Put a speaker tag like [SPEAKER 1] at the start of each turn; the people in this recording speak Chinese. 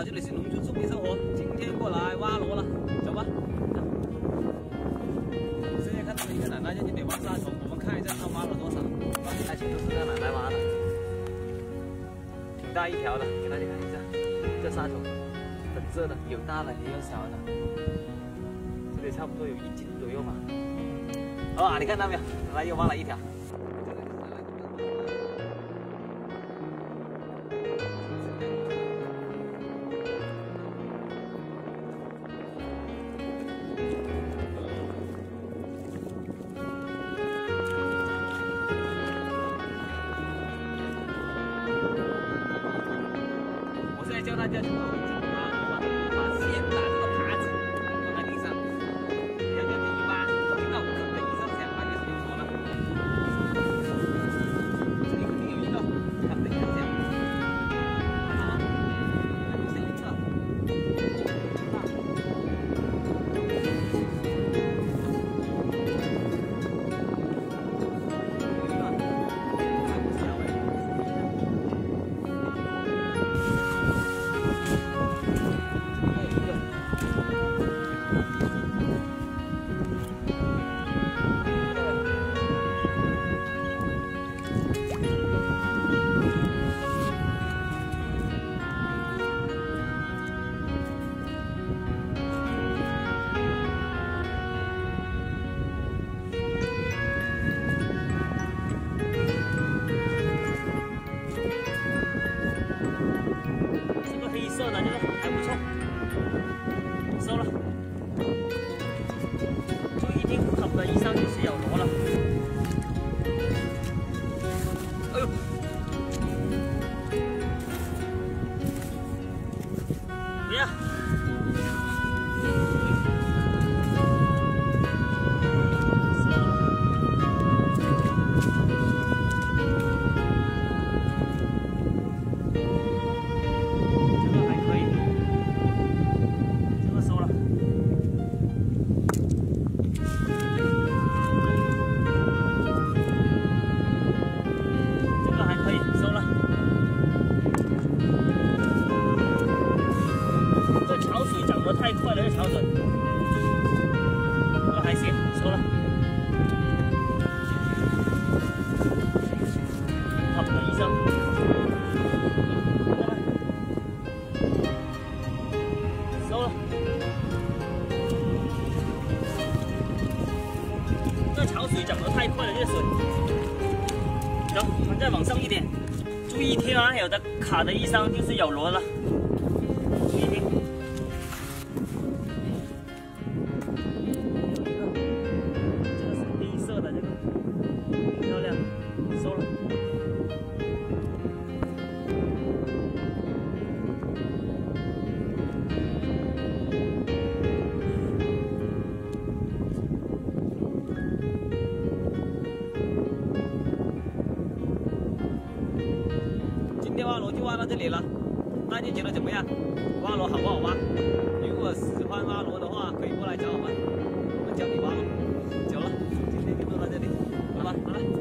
[SPEAKER 1] 这里是农村送米生活，今天过来挖螺了，走吧。现在看到一个奶奶在这里挖沙虫，我们看一下她挖了多少。而且都是让奶奶挖的，挺大一条的，给大家看一下。这沙虫粉色的，有大的也有小的，这里差不多有1斤左右吧。好，你看到没有？奶奶又挖了一条。 教大家怎么挖，把线打这个耙子放在地上，然后这一挖，听到“吭”的一声响，那就是有螺了。这里肯定有一个“吭”的一声响，看到吗？那就是一个。色的这个还不错，收了。注意听，它们以上就是有螺了。哎呦，怎么样？太快了，这潮水，这个还行，收了。好的医生，收了。这潮水涨得太快了，这水。走，我们再往上一点，注意听啊，有的卡的一上就是有螺了，注意听。 今天挖螺就挖到这里了，大家觉得怎么样？挖螺好不好挖？如果喜欢挖螺的话，可以过来找我们，我们教你挖螺。久了，今天就做到这里，拜拜，拜拜。